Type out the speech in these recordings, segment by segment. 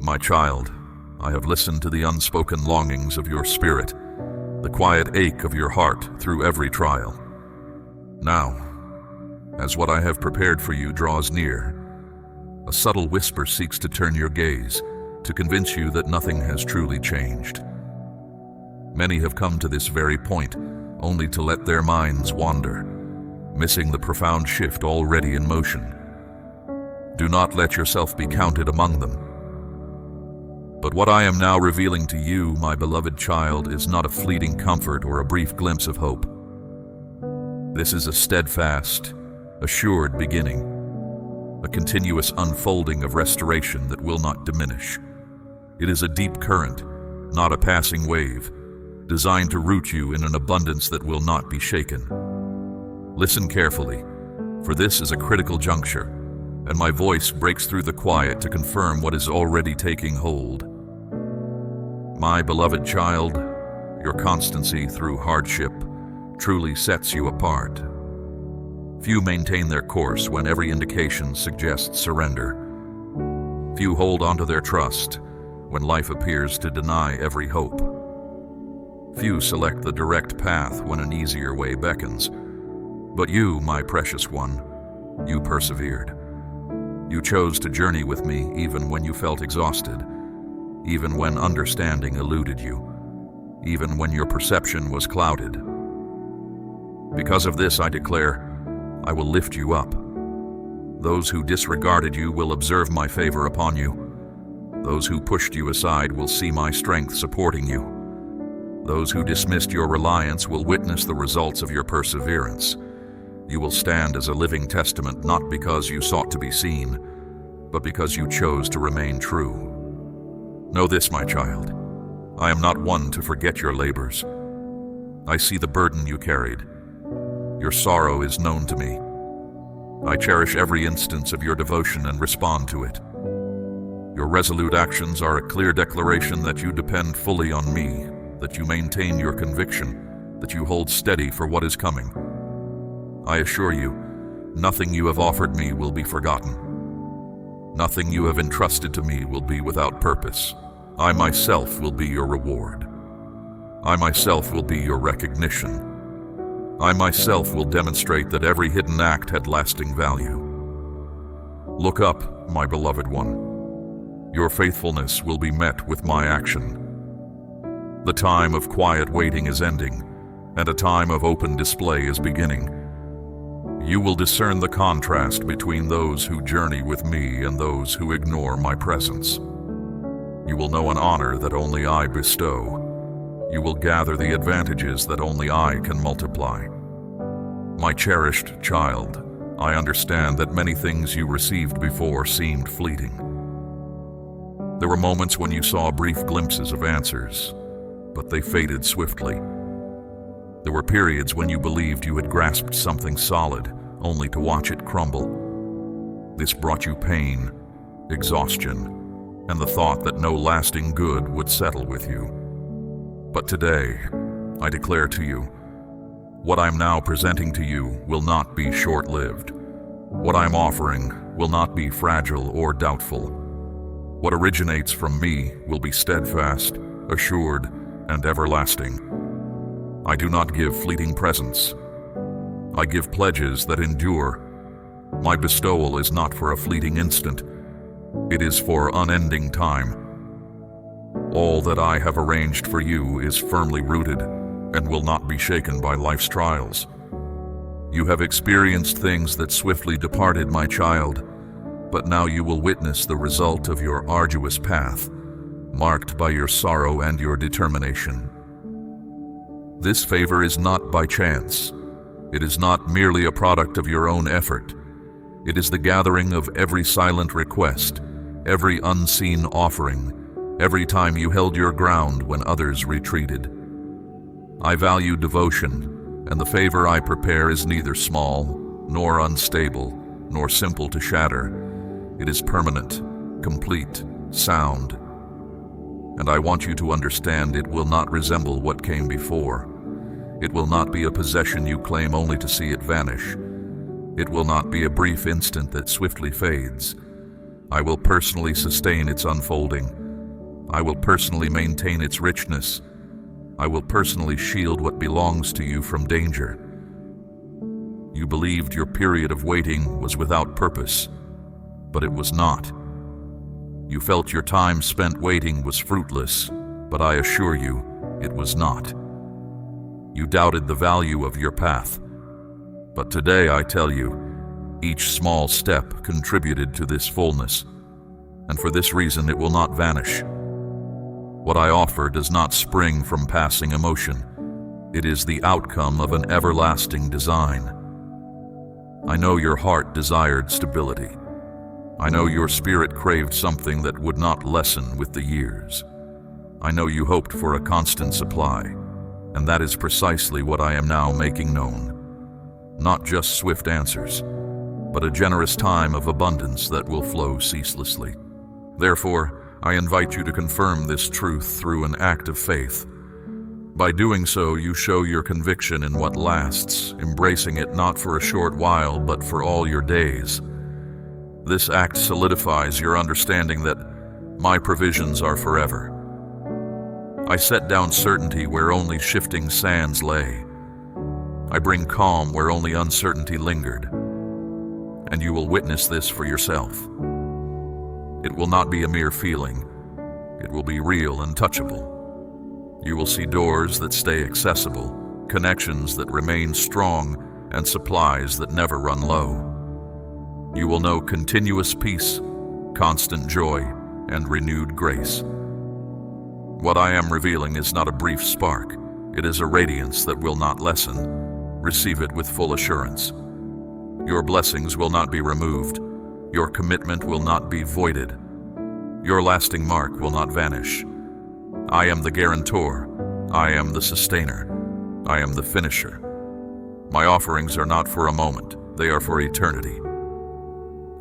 My child, I have listened to the unspoken longings of your spirit, the quiet ache of your heart through every trial. Now, as what I have prepared for you draws near, a subtle whisper seeks to turn your gaze, to convince you that nothing has truly changed. Many have come to this very point, only to let their minds wander, missing the profound shift already in motion. Do not let yourself be counted among them. But what I am now revealing to you, my beloved child, is not a fleeting comfort or a brief glimpse of hope. This is a steadfast, assured beginning, a continuous unfolding of restoration that will not diminish. It is a deep current, not a passing wave, designed to root you in an abundance that will not be shaken. Listen carefully, for this is a critical juncture, and my voice breaks through the quiet to confirm what is already taking hold. My beloved child, your constancy through hardship truly sets you apart. Few maintain their course when every indication suggests surrender. Few hold onto their trust when life appears to deny every hope. Few select the direct path when an easier way beckons. But you, my precious one, you persevered. You chose to journey with me even when you felt exhausted, even when understanding eluded you, even when your perception was clouded. Because of this, I declare, I will lift you up. Those who disregarded you will observe my favor upon you. Those who pushed you aside will see my strength supporting you. Those who dismissed your reliance will witness the results of your perseverance. You will stand as a living testament not because you sought to be seen, but because you chose to remain true. Know this, my child, I am not one to forget your labors. I see the burden you carried. Your sorrow is known to me. I cherish every instance of your devotion and respond to it. Your resolute actions are a clear declaration that you depend fully on me, that you maintain your conviction, that you hold steady for what is coming. I assure you, nothing you have offered me will be forgotten. Nothing you have entrusted to me will be without purpose. I myself will be your reward. I myself will be your recognition. I myself will demonstrate that every hidden act had lasting value. Look up, my beloved one. Your faithfulness will be met with my action. The time of quiet waiting is ending, and a time of open display is beginning. You will discern the contrast between those who journey with me and those who ignore my presence. You will know an honor that only I bestow. You will gather the advantages that only I can multiply. My cherished child, I understand that many things you received before seemed fleeting. There were moments when you saw brief glimpses of answers, but they faded swiftly. There were periods when you believed you had grasped something solid, only to watch it crumble. This brought you pain, exhaustion, and the thought that no lasting good would settle with you. But today, I declare to you, what I'm now presenting to you will not be short-lived. What I'm offering will not be fragile or doubtful. What originates from me will be steadfast, assured, and everlasting. I do not give fleeting presents. I give pledges that endure. My bestowal is not for a fleeting instant. It is for unending time. All that I have arranged for you is firmly rooted and will not be shaken by life's trials. You have experienced things that swiftly departed, my child, but now you will witness the result of your arduous path, marked by your sorrow and your determination. This favor is not by chance. It is not merely a product of your own effort. It is the gathering of every silent request, every unseen offering, every time you held your ground when others retreated. I value devotion, and the favor I prepare is neither small, nor unstable, nor simple to shatter. It is permanent, complete, sound. And I want you to understand it will not resemble what came before. It will not be a possession you claim only to see it vanish. It will not be a brief instant that swiftly fades. I will personally sustain its unfolding. I will personally maintain its richness. I will personally shield what belongs to you from danger. You believed your period of waiting was without purpose, but it was not. You felt your time spent waiting was fruitless, but I assure you, it was not. You doubted the value of your path, but today I tell you, each small step contributed to this fullness, and for this reason it will not vanish. What I offer does not spring from passing emotion. It is the outcome of an everlasting design. I know your heart desired stability. I know your spirit craved something that would not lessen with the years. I know you hoped for a constant supply, and that is precisely what I am now making known. Not just swift answers, but a generous time of abundance that will flow ceaselessly. Therefore, I invite you to confirm this truth through an act of faith. By doing so, you show your conviction in what lasts, embracing it not for a short while, but for all your days. This act solidifies your understanding that my provisions are forever. I set down certainty where only shifting sands lay. I bring calm where only uncertainty lingered. And you will witness this for yourself. It will not be a mere feeling. It will be real and touchable. You will see doors that stay accessible, connections that remain strong, and supplies that never run low. You will know continuous peace, constant joy, and renewed grace. What I am revealing is not a brief spark. It is a radiance that will not lessen. Receive it with full assurance. Your blessings will not be removed. Your commitment will not be voided. Your lasting mark will not vanish. I am the guarantor. I am the sustainer. I am the finisher. My offerings are not for a moment. They are for eternity.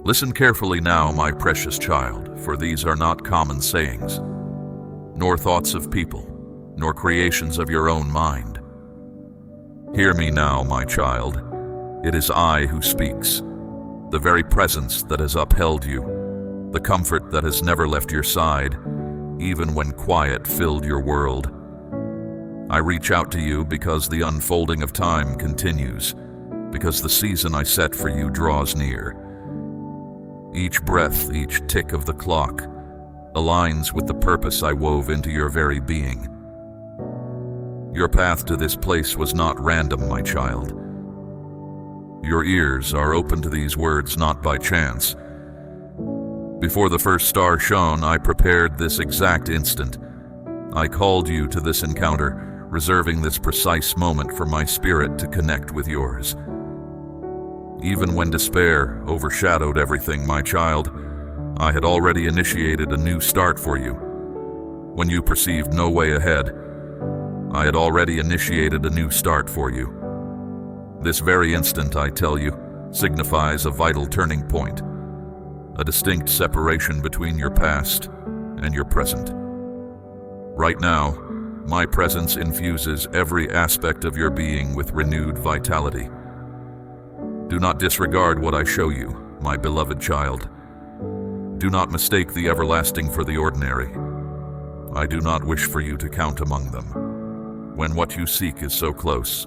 Listen carefully now, my precious child, for these are not common sayings, nor thoughts of people, nor creations of your own mind. Hear me now, my child. It is I who speaks, the very presence that has upheld you, the comfort that has never left your side, even when quiet filled your world. I reach out to you because the unfolding of time continues, because the season I set for you draws near. Each breath, each tick of the clock, aligns with the purpose I wove into your very being. Your path to this place was not random, my child. Your ears are open to these words not by chance. Before the first star shone, I prepared this exact instant. I called you to this encounter, reserving this precise moment for my spirit to connect with yours. Even when despair overshadowed everything, my child, I had already initiated a new start for you. When you perceived no way ahead, I had already initiated a new start for you. This very instant, I tell you, signifies a vital turning point, a distinct separation between your past and your present. Right now, my presence infuses every aspect of your being with renewed vitality. Do not disregard what I show you, my beloved child. Do not mistake the everlasting for the ordinary. I do not wish for you to count among them. When what you seek is so close,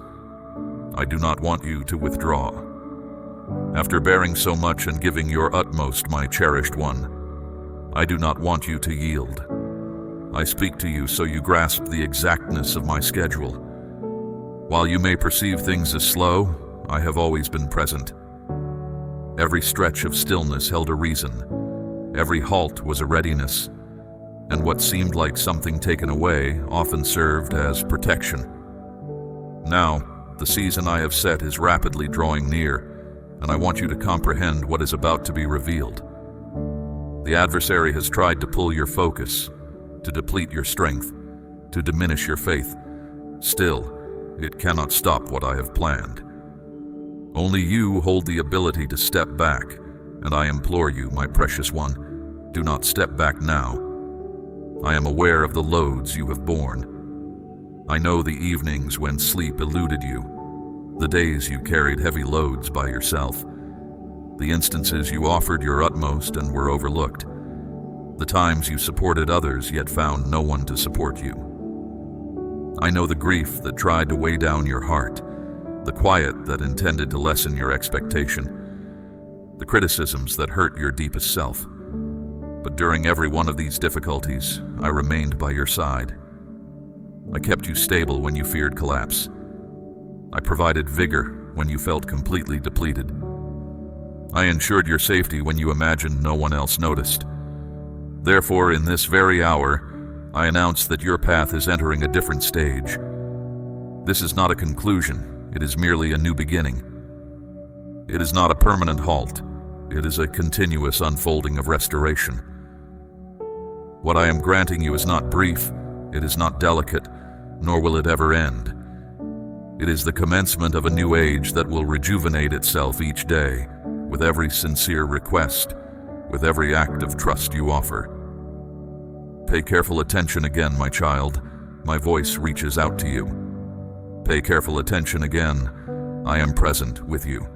I do not want you to withdraw. After bearing so much and giving your utmost, my cherished one, I do not want you to yield. I speak to you so you grasp the exactness of my schedule. While you may perceive things as slow, I have always been present. Every stretch of stillness held a reason. Every halt was a readiness. And what seemed like something taken away often served as protection. Now, the season I have set is rapidly drawing near, and I want you to comprehend what is about to be revealed. The adversary has tried to pull your focus, to deplete your strength, to diminish your faith. Still, it cannot stop what I have planned. Only you hold the ability to step back, and I implore you, my precious one, do not step back now. I am aware of the loads you have borne. I know the evenings when sleep eluded you, the days you carried heavy loads by yourself. The instances you offered your utmost and were overlooked. The times you supported others yet found no one to support you. I know the grief that tried to weigh down your heart, the quiet that intended to lessen your expectation, the criticisms that hurt your deepest self. But during every one of these difficulties, I remained by your side. I kept you stable when you feared collapse. I provided vigor when you felt completely depleted. I ensured your safety when you imagined no one else noticed. Therefore, in this very hour, I announce that your path is entering a different stage. This is not a conclusion, it is merely a new beginning. It is not a permanent halt, it is a continuous unfolding of restoration. What I am granting you is not brief, it is not delicate, nor will it ever end. It is the commencement of a new age that will rejuvenate itself each day, with every sincere request, with every act of trust you offer. Pay careful attention again, my child. My voice reaches out to you. Pay careful attention again. I am present with you.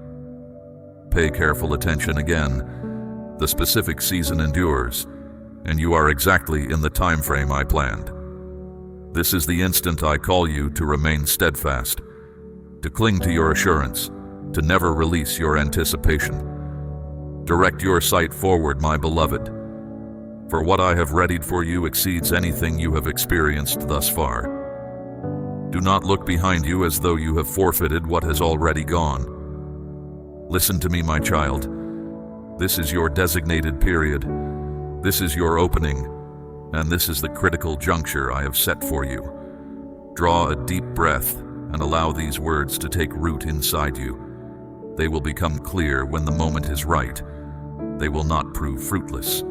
Pay careful attention again. The specific season endures, and you are exactly in the time frame I planned. This is the instant I call you to remain steadfast, to cling to your assurance, to never release your anticipation. Direct your sight forward, my beloved, for what I have readied for you exceeds anything you have experienced thus far. Do not look behind you as though you have forfeited what has already gone. Listen to me, my child. This is your designated period. This is your opening, and this is the critical juncture I have set for you. Draw a deep breath and allow these words to take root inside you. They will become clear when the moment is right. They will not prove fruitless.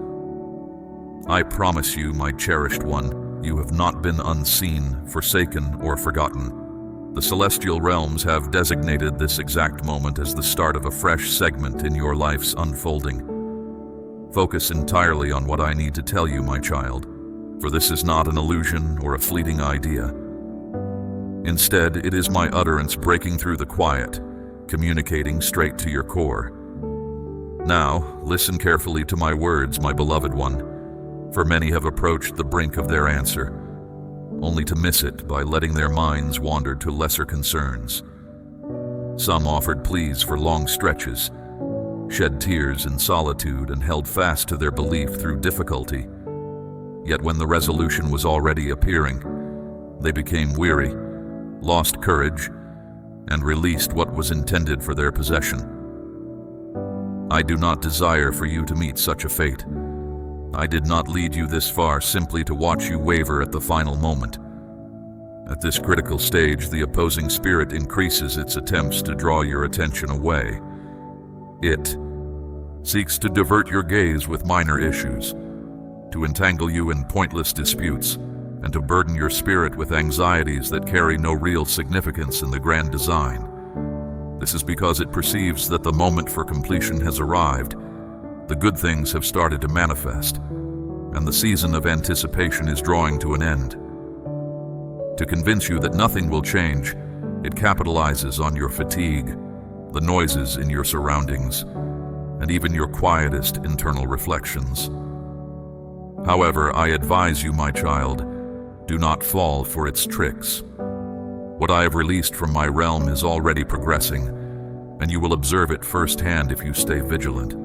I promise you, my cherished one, you have not been unseen, forsaken, or forgotten. The celestial realms have designated this exact moment as the start of a fresh segment in your life's unfolding. Focus entirely on what I need to tell you, my child, for this is not an illusion or a fleeting idea. Instead, it is my utterance breaking through the quiet, communicating straight to your core. Now, listen carefully to my words, my beloved one, for many have approached the brink of their answer, only to miss it by letting their minds wander to lesser concerns. Some offered pleas for long stretches, shed tears in solitude, and held fast to their belief through difficulty. Yet when the resolution was already appearing, they became weary, lost courage, and released what was intended for their possession. I do not desire for you to meet such a fate. I did not lead you this far simply to watch you waver at the final moment. At this critical stage, the opposing spirit increases its attempts to draw your attention away. It seeks to divert your gaze with minor issues, to entangle you in pointless disputes, and to burden your spirit with anxieties that carry no real significance in the grand design. This is because it perceives that the moment for completion has arrived. The good things have started to manifest, and the season of anticipation is drawing to an end. To convince you that nothing will change, it capitalizes on your fatigue, the noises in your surroundings, and even your quietest internal reflections. However, I advise you, my child, do not fall for its tricks. What I have released from my realm is already progressing, and you will observe it firsthand if you stay vigilant.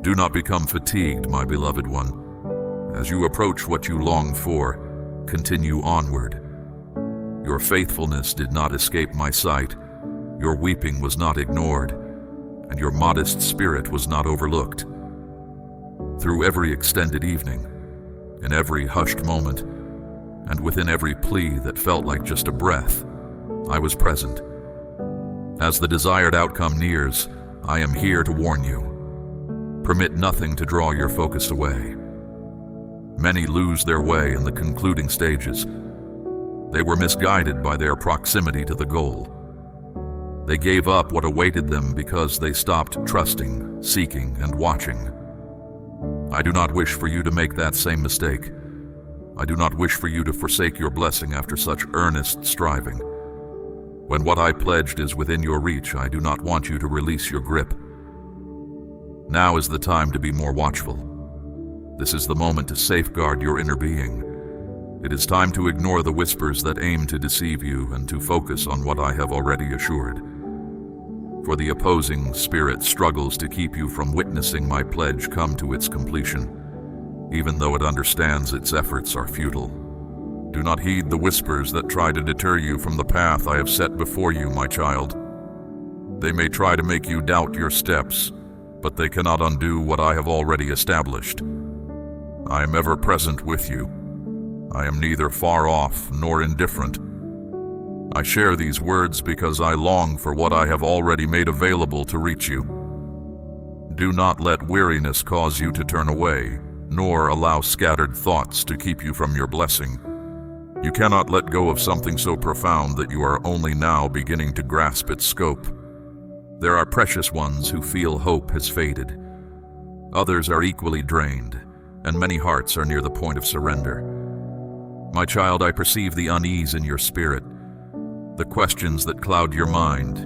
Do not become fatigued, my beloved one. As you approach what you long for, continue onward. Your faithfulness did not escape my sight, your weeping was not ignored, and your modest spirit was not overlooked. Through every extended evening, in every hushed moment, and within every plea that felt like just a breath, I was present. As the desired outcome nears, I am here to warn you. Permit nothing to draw your focus away. Many lose their way in the concluding stages. They were misguided by their proximity to the goal. They gave up what awaited them because they stopped trusting, seeking, and watching. I do not wish for you to make that same mistake. I do not wish for you to forsake your blessing after such earnest striving. When what I pledged is within your reach, I do not want you to release your grip. Now is the time to be more watchful. This is the moment to safeguard your inner being. It is time to ignore the whispers that aim to deceive you and to focus on what I have already assured. For the opposing spirit struggles to keep you from witnessing my pledge come to its completion, even though it understands its efforts are futile. Do not heed the whispers that try to deter you from the path I have set before you, my child. They may try to make you doubt your steps, but they cannot undo what I have already established. I am ever present with you. I am neither far off nor indifferent. I share these words because I long for what I have already made available to reach you. Do not let weariness cause you to turn away, nor allow scattered thoughts to keep you from your blessing. You cannot let go of something so profound that you are only now beginning to grasp its scope. There are precious ones who feel hope has faded. Others are equally drained, and many hearts are near the point of surrender. My child, I perceive the unease in your spirit, the questions that cloud your mind,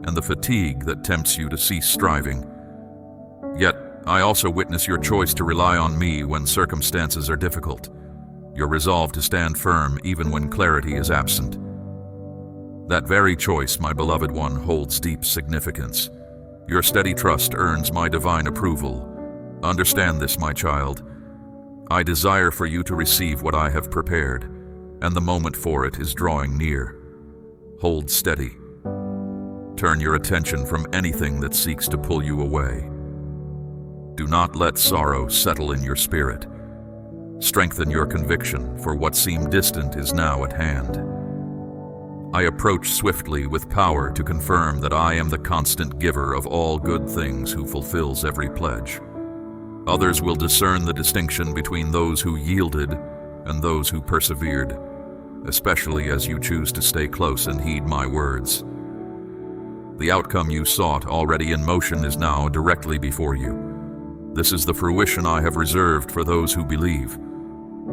and the fatigue that tempts you to cease striving. Yet, I also witness your choice to rely on me when circumstances are difficult, your resolve to stand firm even when clarity is absent. That very choice, my beloved one, holds deep significance. Your steady trust earns my divine approval. Understand this, my child. I desire for you to receive what I have prepared, and the moment for it is drawing near. Hold steady. Turn your attention from anything that seeks to pull you away. Do not let sorrow settle in your spirit. Strengthen your conviction, for what seemed distant is now at hand. I approach swiftly with power to confirm that I am the constant giver of all good things who fulfills every pledge. Others will discern the distinction between those who yielded and those who persevered, especially as you choose to stay close and heed my words. The outcome you sought, already in motion, is now directly before you. This is the fruition I have reserved for those who believe.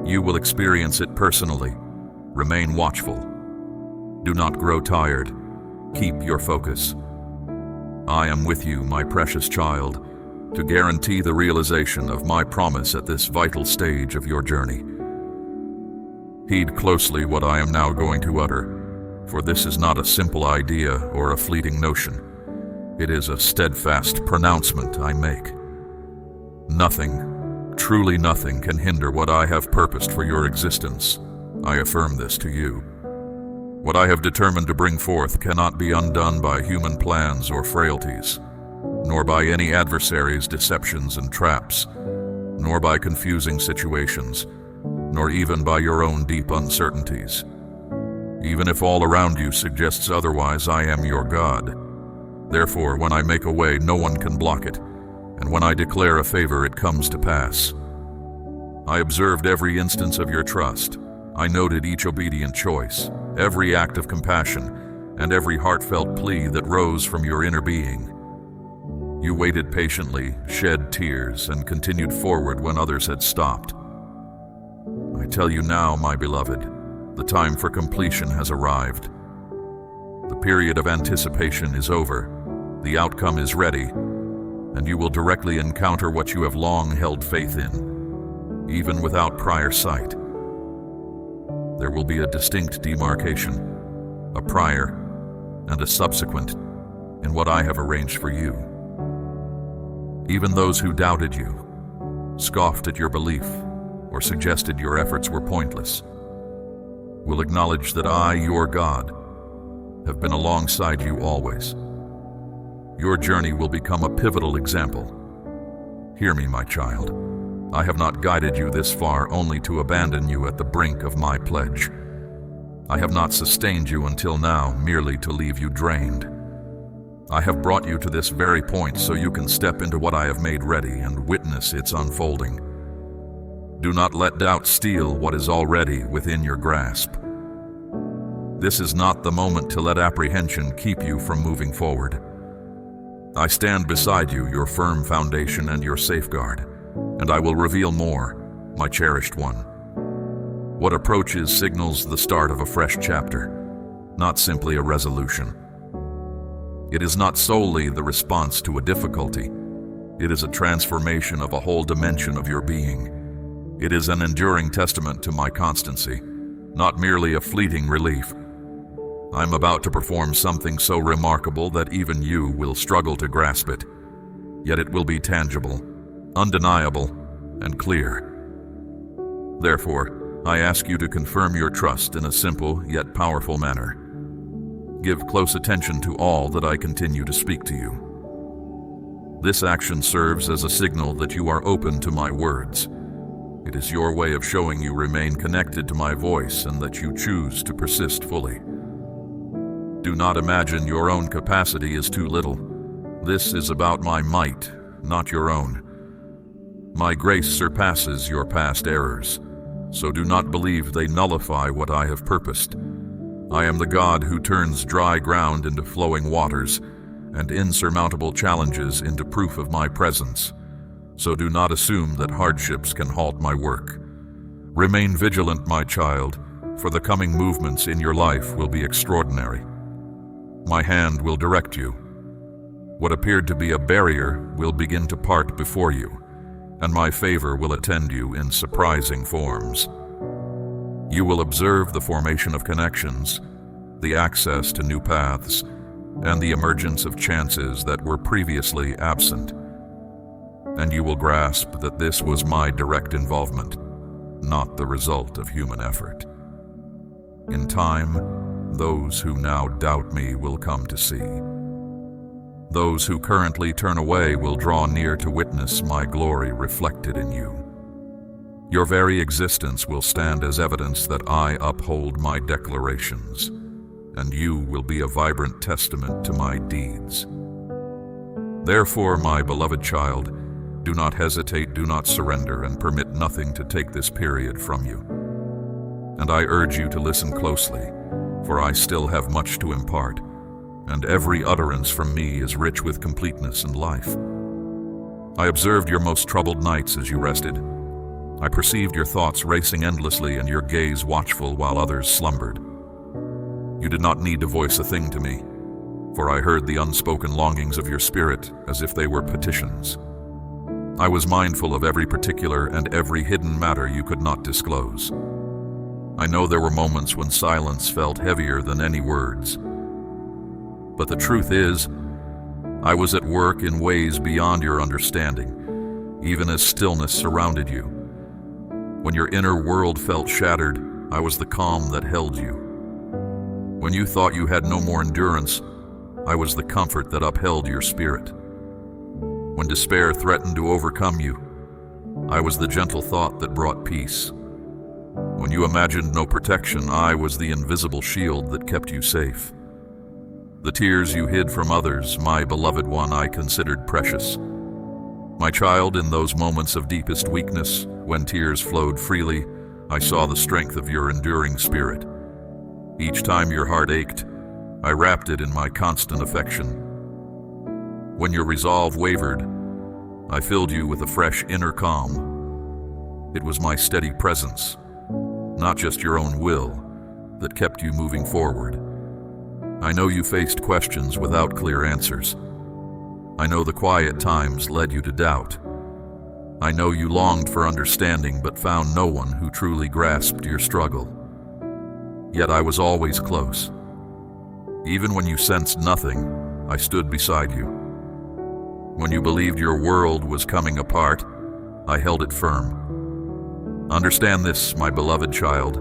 You will experience it personally. Remain watchful. Do not grow tired. Keep your focus. I am with you, my precious child, to guarantee the realization of my promise at this vital stage of your journey. Heed closely what I am now going to utter, for this is not a simple idea or a fleeting notion. It is a steadfast pronouncement I make. Nothing, truly nothing, can hinder what I have purposed for your existence. I affirm this to you. What I have determined to bring forth cannot be undone by human plans or frailties, nor by any adversary's deceptions and traps, nor by confusing situations, nor even by your own deep uncertainties. Even if all around you suggests otherwise, I am your God. Therefore, when I make a way, no one can block it, and when I declare a favor, it comes to pass. I observed every instance of your trust. I noted each obedient choice, every act of compassion, and every heartfelt plea that rose from your inner being. You waited patiently, shed tears, and continued forward when others had stopped. I tell you now, my beloved, the time for completion has arrived. The period of anticipation is over, the outcome is ready, and you will directly encounter what you have long held faith in, even without prior sight. There will be a distinct demarcation, a prior and a subsequent, in what I have arranged for you. Even those who doubted you, scoffed at your belief, or suggested your efforts were pointless, will acknowledge that I, your God, have been alongside you always. Your journey will become a pivotal example. Hear me, my child. I have not guided you this far only to abandon you at the brink of my pledge. I have not sustained you until now merely to leave you drained. I have brought you to this very point so you can step into what I have made ready and witness its unfolding. Do not let doubt steal what is already within your grasp. This is not the moment to let apprehension keep you from moving forward. I stand beside you, your firm foundation and your safeguard, and I will reveal more, my cherished one. What approaches signals the start of a fresh chapter, not simply a resolution. It is not solely the response to a difficulty. It is a transformation of a whole dimension of your being. It is an enduring testament to my constancy, not merely a fleeting relief. I'm about to perform something so remarkable that even you will struggle to grasp it. Yet it will be tangible, undeniable, and clear. Therefore, I ask you to confirm your trust in a simple yet powerful manner. Give close attention to all that I continue to speak to you. This action serves as a signal that you are open to my words. It is your way of showing you remain connected to my voice and that you choose to persist fully. Do not imagine your own capacity is too little. This is about my might, not your own. My grace surpasses your past errors, so do not believe they nullify what I have purposed. I am the God who turns dry ground into flowing waters, and insurmountable challenges into proof of my presence. So do not assume that hardships can halt my work. Remain vigilant, my child, for the coming movements in your life will be extraordinary. My hand will direct you. What appeared to be a barrier will begin to part before you, and my favor will attend you in surprising forms. You will observe the formation of connections, the access to new paths, and the emergence of chances that were previously absent. And you will grasp that this was my direct involvement, not the result of human effort. In time, those who now doubt me will come to see. Those who currently turn away will draw near to witness my glory reflected in you. Your very existence will stand as evidence that I uphold my declarations, and you will be a vibrant testament to my deeds. Therefore, my beloved child, do not hesitate, do not surrender, and permit nothing to take this period from you. And I urge you to listen closely, for I still have much to impart, and every utterance from me is rich with completeness and life. I observed your most troubled nights as you rested. I perceived your thoughts racing endlessly and your gaze watchful while others slumbered. You did not need to voice a thing to me, for I heard the unspoken longings of your spirit as if they were petitions. I was mindful of every particular and every hidden matter you could not disclose. I know there were moments when silence felt heavier than any words. But the truth is, I was at work in ways beyond your understanding, even as stillness surrounded you. When your inner world felt shattered, I was the calm that held you. When you thought you had no more endurance, I was the comfort that upheld your spirit. When despair threatened to overcome you, I was the gentle thought that brought peace. When you imagined no protection, I was the invisible shield that kept you safe. The tears you hid from others, my beloved one, I considered precious. My child, in those moments of deepest weakness, when tears flowed freely, I saw the strength of your enduring spirit. Each time your heart ached, I wrapped it in my constant affection. When your resolve wavered, I filled you with a fresh inner calm. It was my steady presence, not just your own will, that kept you moving forward. I know you faced questions without clear answers. I know the quiet times led you to doubt. I know you longed for understanding but found no one who truly grasped your struggle. Yet I was always close. Even when you sensed nothing, I stood beside you. When you believed your world was coming apart, I held it firm. Understand this, my beloved child.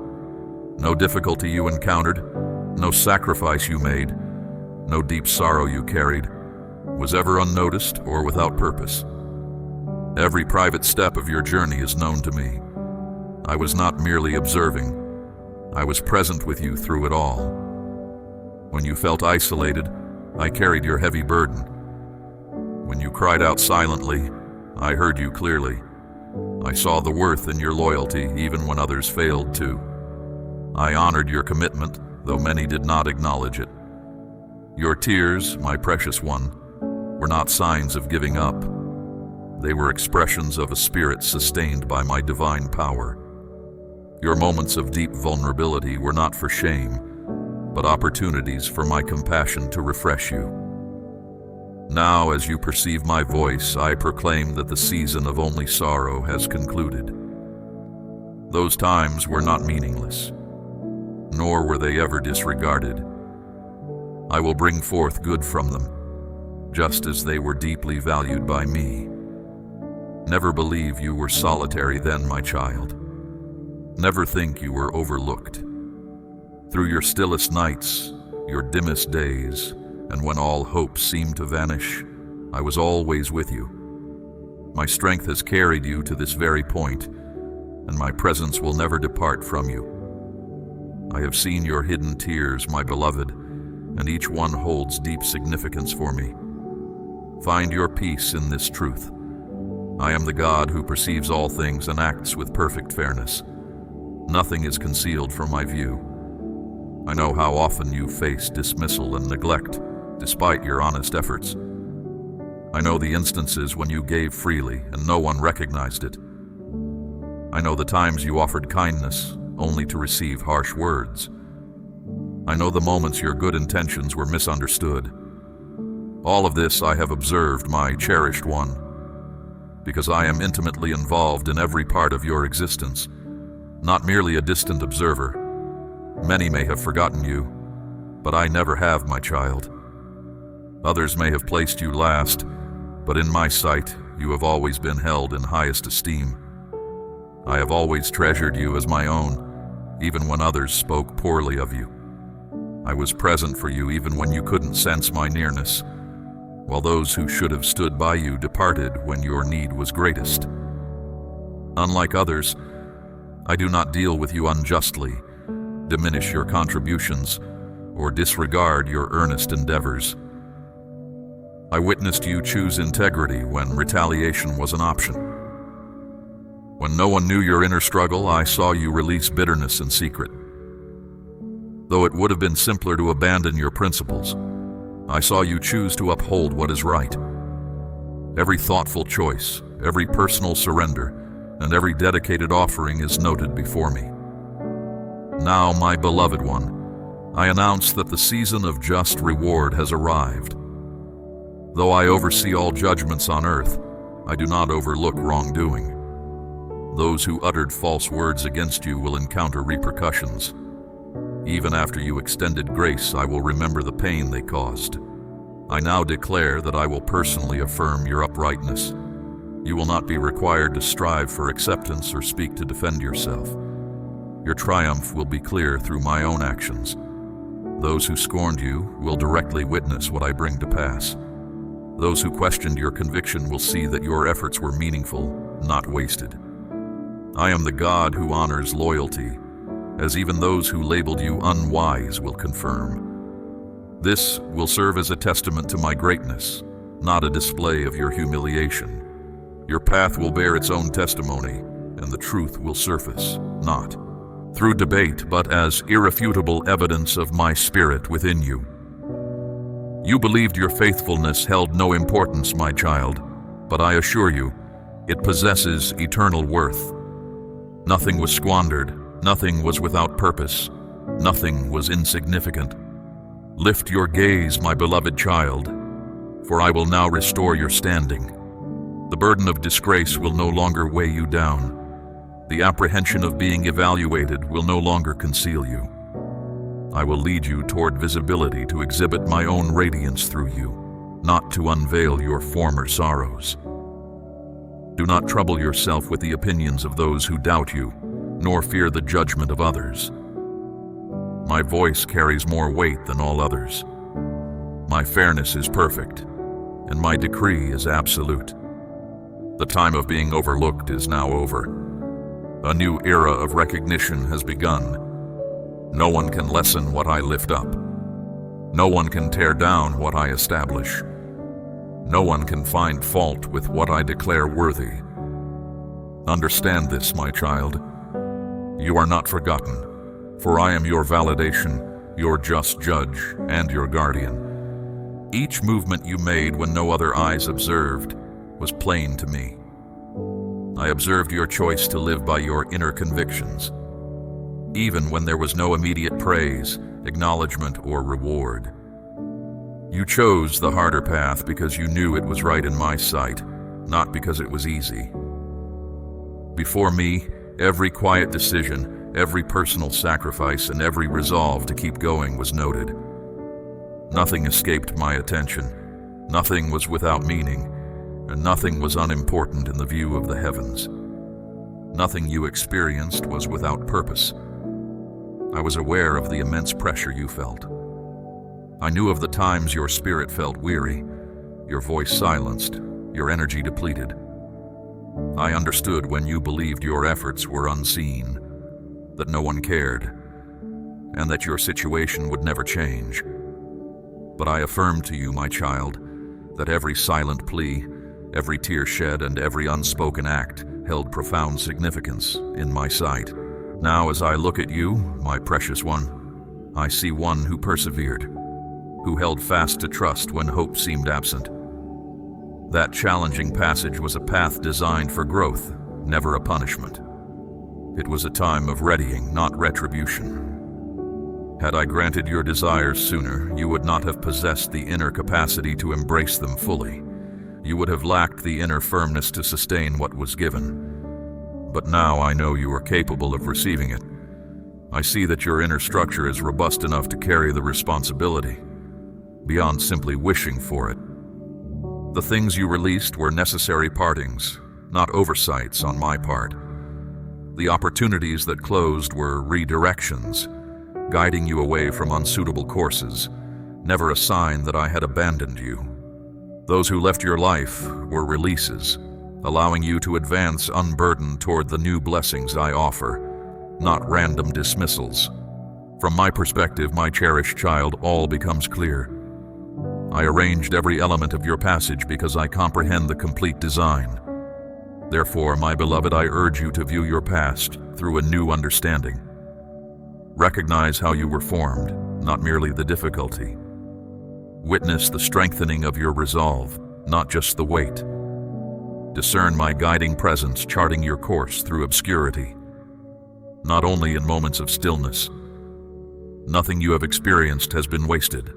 No difficulty you encountered, no sacrifice you made, no deep sorrow you carried, was ever unnoticed or without purpose. Every private step of your journey is known to me. I was not merely observing. I was present with you through it all. When you felt isolated, I carried your heavy burden. When you cried out silently, I heard you clearly. I saw the worth in your loyalty even when others failed to. I honored your commitment, though many did not acknowledge it. Your tears, my precious one, were not signs of giving up. They were expressions of a spirit sustained by my divine power. Your moments of deep vulnerability were not for shame, but opportunities for my compassion to refresh you. Now, as you perceive my voice, I proclaim that the season of only sorrow has concluded. Those times were not meaningless, nor were they ever disregarded. I will bring forth good from them, just as they were deeply valued by me. Never believe you were solitary then, my child. Never think you were overlooked. Through your stillest nights, your dimmest days, and when all hope seemed to vanish, I was always with you. My strength has carried you to this very point, and my presence will never depart from you. I have seen your hidden tears, my beloved, and each one holds deep significance for me. Find your peace in this truth. I am the God who perceives all things and acts with perfect fairness. Nothing is concealed from my view. I know how often you face dismissal and neglect, despite your honest efforts. I know the instances when you gave freely and no one recognized it. I know the times you offered kindness only to receive harsh words. I know the moments your good intentions were misunderstood. All of this I have observed, my cherished one, because I am intimately involved in every part of your existence, not merely a distant observer. Many may have forgotten you, but I never have, my child. Others may have placed you last, but in my sight, you have always been held in highest esteem. I have always treasured you as my own, even when others spoke poorly of you. I was present for you even when you couldn't sense my nearness, while those who should have stood by you departed when your need was greatest. Unlike others, I do not deal with you unjustly, diminish your contributions, or disregard your earnest endeavors. I witnessed you choose integrity when retaliation was an option. When no one knew your inner struggle, I saw you release bitterness in secret. Though it would have been simpler to abandon your principles, I saw you choose to uphold what is right. Every thoughtful choice, every personal surrender, and every dedicated offering is noted before me. Now, my beloved one, I announce that the season of just reward has arrived. Though I oversee all judgments on earth, I do not overlook wrongdoing. Those who uttered false words against you will encounter repercussions. Even after you extended grace, I will remember the pain they caused. I now declare that I will personally affirm your uprightness. You will not be required to strive for acceptance or speak to defend yourself. Your triumph will be clear through my own actions. Those who scorned you will directly witness what I bring to pass. Those who questioned your conviction will see that your efforts were meaningful, not wasted. I am the God who honors loyalty, as even those who labeled you unwise will confirm. This will serve as a testament to my greatness, not a display of your humiliation. Your path will bear its own testimony, and the truth will surface, not through debate, but as irrefutable evidence of my spirit within you. You believed your faithfulness held no importance, my child, but I assure you, it possesses eternal worth. Nothing was squandered, nothing was without purpose, nothing was insignificant. Lift your gaze, my beloved child, for I will now restore your standing. The burden of disgrace will no longer weigh you down. The apprehension of being evaluated will no longer conceal you. I will lead you toward visibility to exhibit my own radiance through you, not to unveil your former sorrows. Do not trouble yourself with the opinions of those who doubt you, nor fear the judgment of others. My voice carries more weight than all others. My fairness is perfect, and my decree is absolute. The time of being overlooked is now over. A new era of recognition has begun. No one can lessen what I lift up. No one can tear down what I establish. No one can find fault with what I declare worthy. Understand this, my child. You are not forgotten, for I am your validation, your just judge, and your guardian. Each movement you made when no other eyes observed was plain to me. I observed your choice to live by your inner convictions, even when there was no immediate praise, acknowledgement, or reward. You chose the harder path because you knew it was right in my sight, not because it was easy. Before me, every quiet decision, every personal sacrifice, and every resolve to keep going was noted. Nothing escaped my attention. Nothing was without meaning, and nothing was unimportant in the view of the heavens. Nothing you experienced was without purpose. I was aware of the immense pressure you felt. I knew of the times your spirit felt weary, your voice silenced, your energy depleted. I understood when you believed your efforts were unseen, that no one cared, and that your situation would never change. But I affirmed to you, my child, that every silent plea, every tear shed, and every unspoken act held profound significance in my sight. Now, as I look at you, my precious one, I see one who persevered, who held fast to trust when hope seemed absent. That challenging passage was a path designed for growth, never a punishment. It was a time of readying, not retribution. Had I granted your desires sooner, you would not have possessed the inner capacity to embrace them fully. You would have lacked the inner firmness to sustain what was given. But now I know you are capable of receiving it. I see that your inner structure is robust enough to carry the responsibility, beyond simply wishing for it. The things you released were necessary partings, not oversights on my part. The opportunities that closed were redirections, guiding you away from unsuitable courses, never a sign that I had abandoned you. Those who left your life were releases, allowing you to advance unburdened toward the new blessings I offer, not random dismissals. From my perspective, my cherished child, all becomes clear. I arranged every element of your passage because I comprehend the complete design. Therefore, my beloved, I urge you to view your past through a new understanding. Recognize how you were formed, not merely the difficulty. Witness the strengthening of your resolve, not just the weight. Discern my guiding presence charting your course through obscurity, not only in moments of stillness. Nothing you have experienced has been wasted.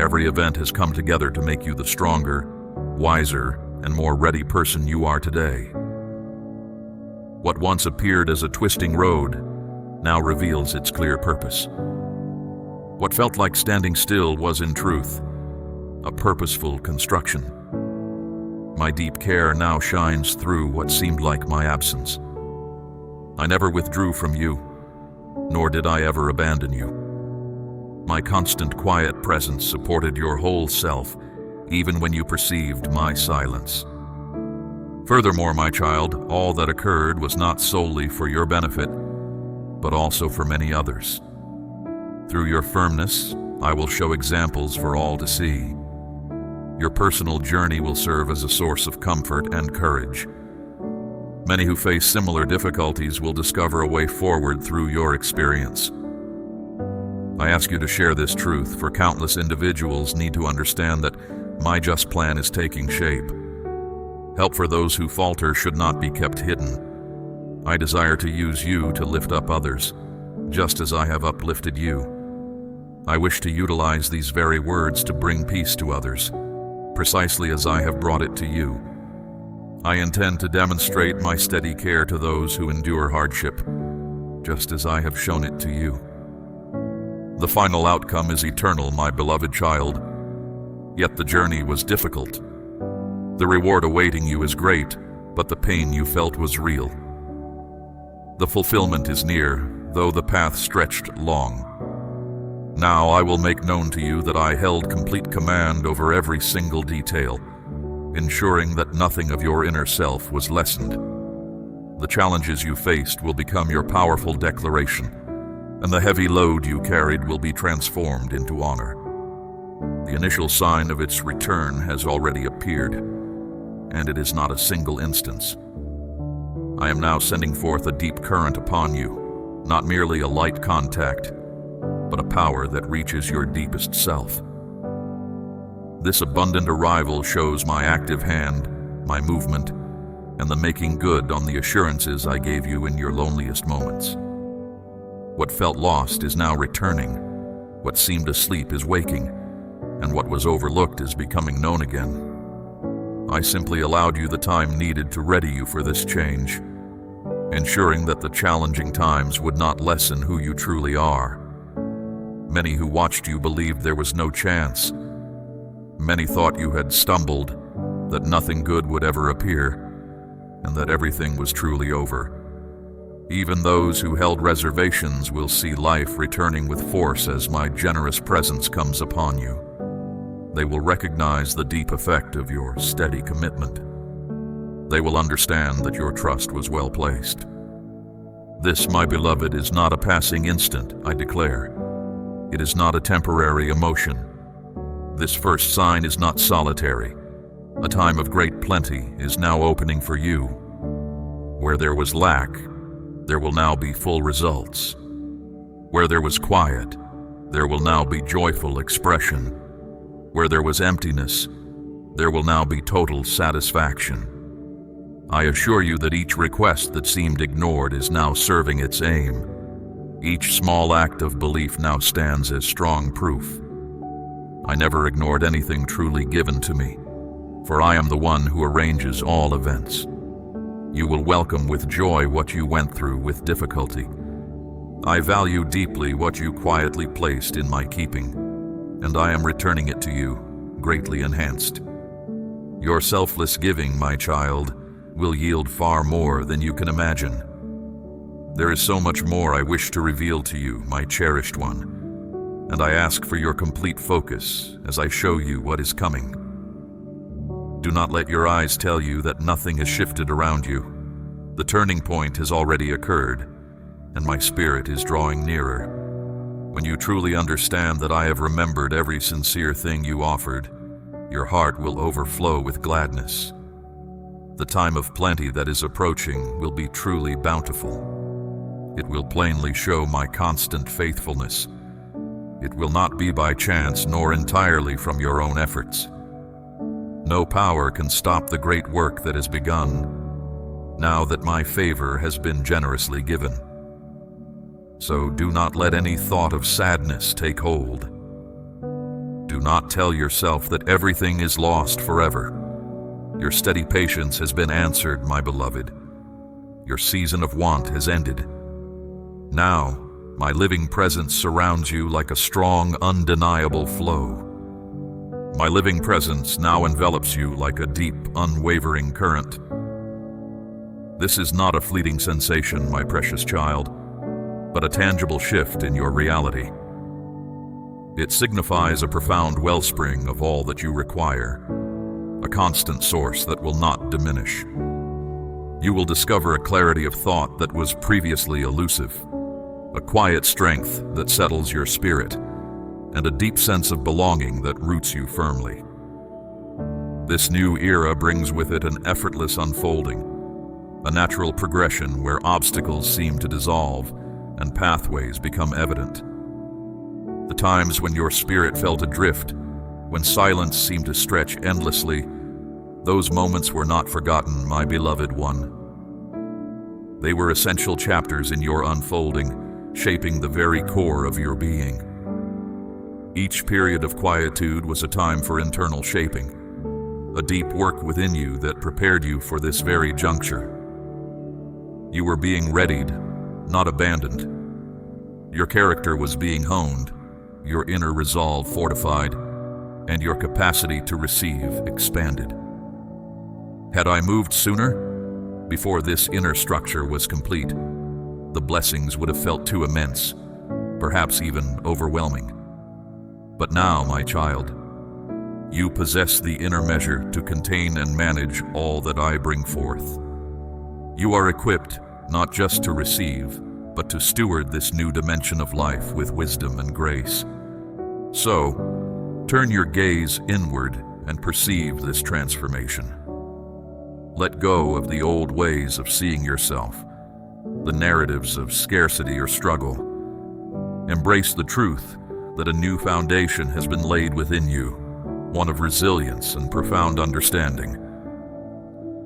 Every event has come together to make you the stronger, wiser, and more ready person you are today. What once appeared as a twisting road now reveals its clear purpose. What felt like standing still was, in truth, a purposeful construction. My deep care now shines through what seemed like my absence. I never withdrew from you, nor did I ever abandon you. My constant quiet presence supported your whole self, even when you perceived my silence. Furthermore, my child, all that occurred was not solely for your benefit, but also for many others. Through your firmness, I will show examples for all to see. Your personal journey will serve as a source of comfort and courage. Many who face similar difficulties will discover a way forward through your experience. I ask you to share this truth, for countless individuals need to understand that my just plan is taking shape. Help for those who falter should not be kept hidden. I desire to use you to lift up others, just as I have uplifted you. I wish to utilize these very words to bring peace to others, precisely as I have brought it to you. I intend to demonstrate my steady care to those who endure hardship, just as I have shown it to you. The final outcome is eternal, my beloved child, yet the journey was difficult. The reward awaiting you is great, but the pain you felt was real. The fulfillment is near, though the path stretched long. Now I will make known to you that I held complete command over every single detail, ensuring that nothing of your inner self was lessened. The challenges you faced will become your powerful declaration, and the heavy load you carried will be transformed into honor. The initial sign of its return has already appeared, and it is not a single instance. I am now sending forth a deep current upon you, not merely a light contact, but a power that reaches your deepest self. This abundant arrival shows my active hand, my movement, and the making good on the assurances I gave you in your loneliest moments. What felt lost is now returning. What seemed asleep is waking, and what was overlooked is becoming known again. I simply allowed you the time needed to ready you for this change, ensuring that the challenging times would not lessen who you truly are. Many who watched you believed there was no chance. Many thought you had stumbled, that nothing good would ever appear, and that everything was truly over. Even those who held reservations will see life returning with force as my generous presence comes upon you. They will recognize the deep effect of your steady commitment. They will understand that your trust was well placed. This, my beloved, is not a passing instant, I declare. It is not a temporary emotion. This first sign is not solitary. A time of great plenty is now opening for you. Where there was lack, there will now be full results. Where there was quiet, there will now be joyful expression. Where there was emptiness, there will now be total satisfaction. I assure you that each request that seemed ignored is now serving its aim. Each small act of belief now stands as strong proof. I never ignored anything truly given to me, for I am the one who arranges all events. You will welcome with joy what you went through with difficulty. I value deeply what you quietly placed in my keeping, and I am returning it to you, greatly enhanced. Your selfless giving, my child, will yield far more than you can imagine. There is so much more I wish to reveal to you, my cherished one, and I ask for your complete focus as I show you what is coming. Do not let your eyes tell you that nothing has shifted around you. The turning point has already occurred, and my spirit is drawing nearer. When you truly understand that I have remembered every sincere thing you offered, your heart will overflow with gladness. The time of plenty that is approaching will be truly bountiful. It will plainly show my constant faithfulness. It will not be by chance nor entirely from your own efforts. No power can stop the great work that has begun, now that my favor has been generously given. So do not let any thought of sadness take hold. Do not tell yourself that everything is lost forever. Your steady patience has been answered, my beloved. Your season of want has ended. Now, my living presence surrounds you like a strong, undeniable flow. My living presence now envelops you like a deep, unwavering current. This is not a fleeting sensation, my precious child, but a tangible shift in your reality. It signifies a profound wellspring of all that you require, a constant source that will not diminish. You will discover a clarity of thought that was previously elusive, a quiet strength that settles your spirit, and a deep sense of belonging that roots you firmly. This new era brings with it an effortless unfolding, a natural progression where obstacles seem to dissolve and pathways become evident. The times when your spirit felt adrift, when silence seemed to stretch endlessly, those moments were not forgotten, my beloved one. They were essential chapters in your unfolding, shaping the very core of your being. Each period of quietude was a time for internal shaping, a deep work within you that prepared you for this very juncture. You were being readied, not abandoned. Your character was being honed, your inner resolve fortified, and your capacity to receive expanded. Had I moved sooner, before this inner structure was complete, the blessings would have felt too immense, perhaps even overwhelming. But now, my child, you possess the inner measure to contain and manage all that I bring forth. You are equipped not just to receive, but to steward this new dimension of life with wisdom and grace. So, turn your gaze inward and perceive this transformation. Let go of the old ways of seeing yourself, the narratives of scarcity or struggle. Embrace the truth that a new foundation has been laid within you, one of resilience and profound understanding.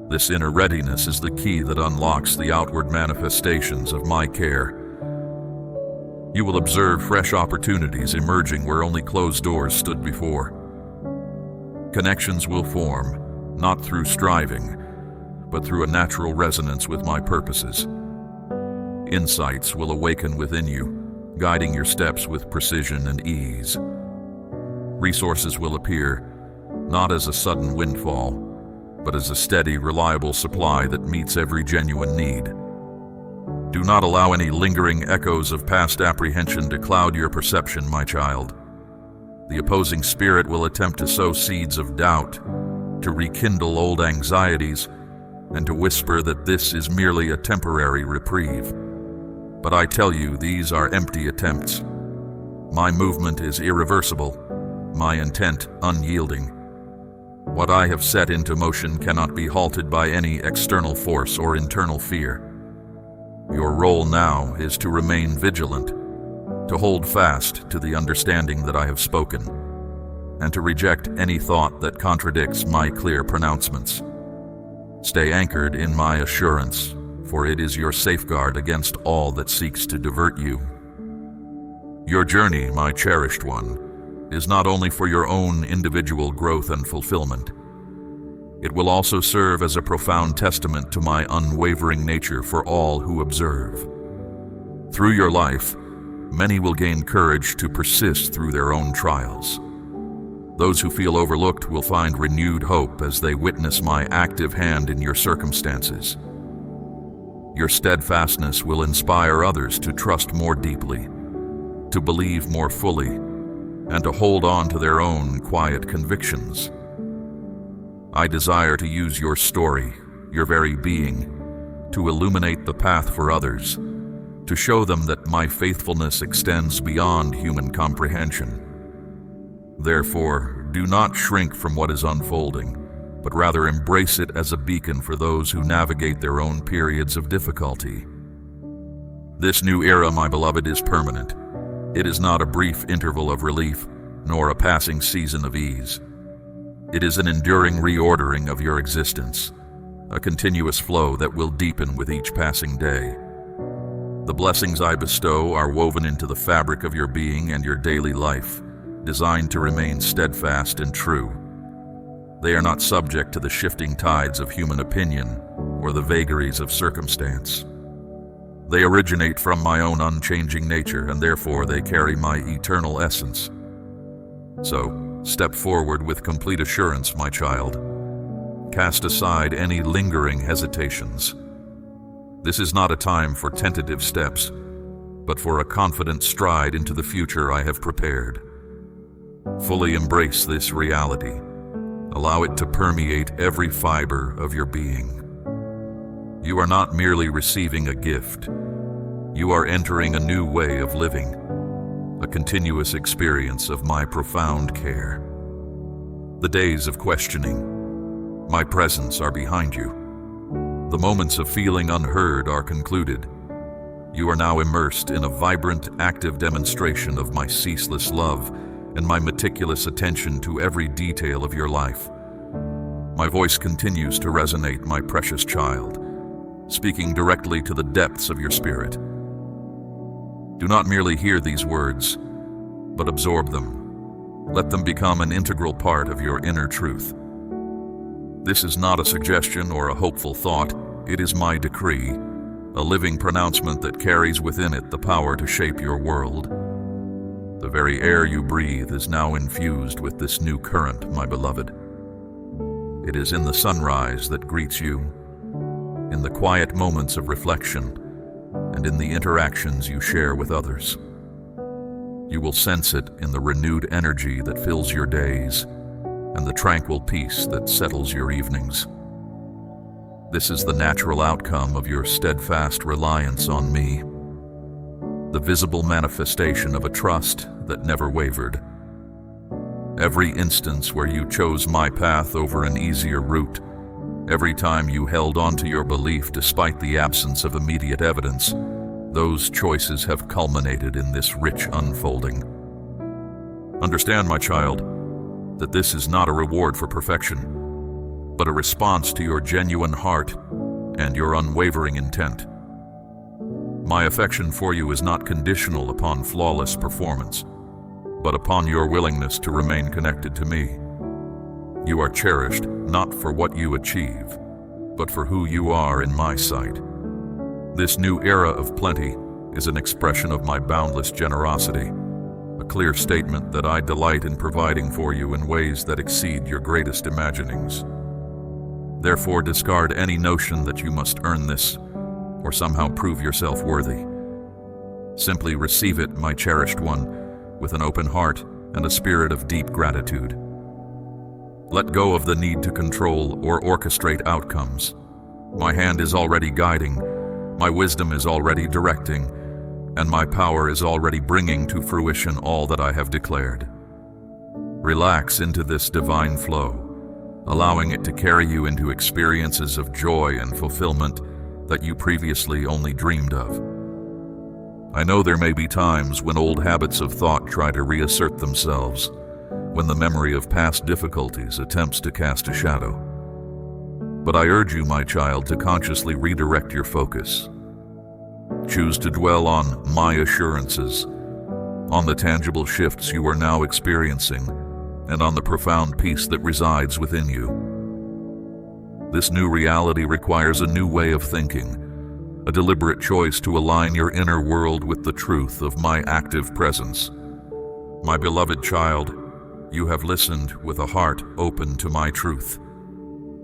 This inner readiness is the key that unlocks the outward manifestations of my care. You will observe fresh opportunities emerging where only closed doors stood before. Connections will form, not through striving, but through a natural resonance with my purposes. Insights will awaken within you, guiding your steps with precision and ease. Resources will appear, not as a sudden windfall, but as a steady, reliable supply that meets every genuine need. Do not allow any lingering echoes of past apprehension to cloud your perception, my child. The opposing spirit will attempt to sow seeds of doubt, to rekindle old anxieties, and to whisper that this is merely a temporary reprieve. But I tell you, these are empty attempts. My movement is irreversible, my intent unyielding. What I have set into motion cannot be halted by any external force or internal fear. Your role now is to remain vigilant, to hold fast to the understanding that I have spoken, and to reject any thought that contradicts my clear pronouncements. Stay anchored in my assurance, for it is your safeguard against all that seeks to divert you. Your journey, my cherished one, is not only for your own individual growth and fulfillment. It will also serve as a profound testament to my unwavering nature for all who observe. Through your life, many will gain courage to persist through their own trials. Those who feel overlooked will find renewed hope as they witness my active hand in your circumstances. Your steadfastness will inspire others to trust more deeply, to believe more fully, and to hold on to their own quiet convictions. I desire to use your story, your very being, to illuminate the path for others, to show them that my faithfulness extends beyond human comprehension. Therefore, do not shrink from what is unfolding, but rather embrace it as a beacon for those who navigate their own periods of difficulty. This new era, my beloved, is permanent. It is not a brief interval of relief, nor a passing season of ease. It is an enduring reordering of your existence, a continuous flow that will deepen with each passing day. The blessings I bestow are woven into the fabric of your being and your daily life, designed to remain steadfast and true. They are not subject to the shifting tides of human opinion or the vagaries of circumstance. They originate from my own unchanging nature, and therefore they carry my eternal essence. So, step forward with complete assurance, my child. Cast aside any lingering hesitations. This is not a time for tentative steps, but for a confident stride into the future I have prepared. Fully embrace this reality. Allow it to permeate every fiber of your being. You are not merely receiving a gift. You are entering a new way of living, a continuous experience of my profound care. The days of questioning my presence are behind you. The moments of feeling unheard are concluded. You are now immersed in a vibrant, active demonstration of my ceaseless love and my meticulous attention to every detail of your life. My voice continues to resonate, my precious child, speaking directly to the depths of your spirit. Do not merely hear these words, but absorb them. Let them become an integral part of your inner truth. This is not a suggestion or a hopeful thought. It is my decree, a living pronouncement that carries within it the power to shape your world. The very air you breathe is now infused with this new current, my beloved. It is in the sunrise that greets you, in the quiet moments of reflection, and in the interactions you share with others. You will sense it in the renewed energy that fills your days and the tranquil peace that settles your evenings. This is the natural outcome of your steadfast reliance on me, the visible manifestation of a trust that never wavered. Every instance where you chose my path over an easier route, every time you held on to your belief despite the absence of immediate evidence, those choices have culminated in this rich unfolding. Understand, my child, that this is not a reward for perfection, but a response to your genuine heart and your unwavering intent. My affection for you is not conditional upon flawless performance, but upon your willingness to remain connected to me. You are cherished not for what you achieve, but for who you are in my sight. This new era of plenty is an expression of my boundless generosity, a clear statement that I delight in providing for you in ways that exceed your greatest imaginings. Therefore, discard any notion that you must earn this or somehow prove yourself worthy. Simply receive it, my cherished one, with an open heart and a spirit of deep gratitude. Let go of the need to control or orchestrate outcomes. My hand is already guiding, my wisdom is already directing, and my power is already bringing to fruition all that I have declared. Relax into this divine flow, allowing it to carry you into experiences of joy and fulfillment that you previously only dreamed of. I know there may be times when old habits of thought try to reassert themselves, when the memory of past difficulties attempts to cast a shadow. But I urge you, my child, to consciously redirect your focus. Choose to dwell on my assurances, on the tangible shifts you are now experiencing, and on the profound peace that resides within you. This new reality requires a new way of thinking, a deliberate choice to align your inner world with the truth of my active presence. My beloved child, you have listened with a heart open to my truth,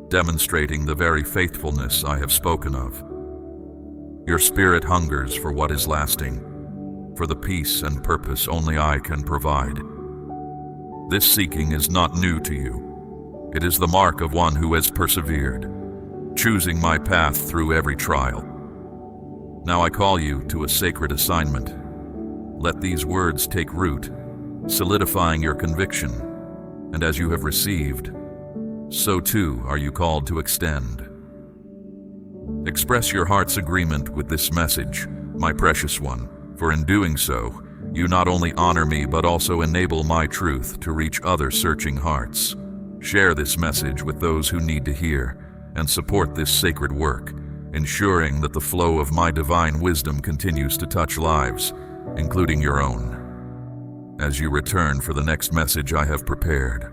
demonstrating the very faithfulness I have spoken of. Your spirit hungers for what is lasting, for the peace and purpose only I can provide. This seeking is not new to you. It is the mark of one who has persevered, choosing my path through every trial. Now I call you to a sacred assignment. Let these words take root, solidifying your conviction, and as you have received, so too are you called to extend. Express your heart's agreement with this message, my precious one, for in doing so, you not only honor me but also enable my truth to reach other searching hearts. Share this message with those who need to hear, and support this sacred work, ensuring that the flow of my divine wisdom continues to touch lives, including your own. As you return for the next message I have prepared,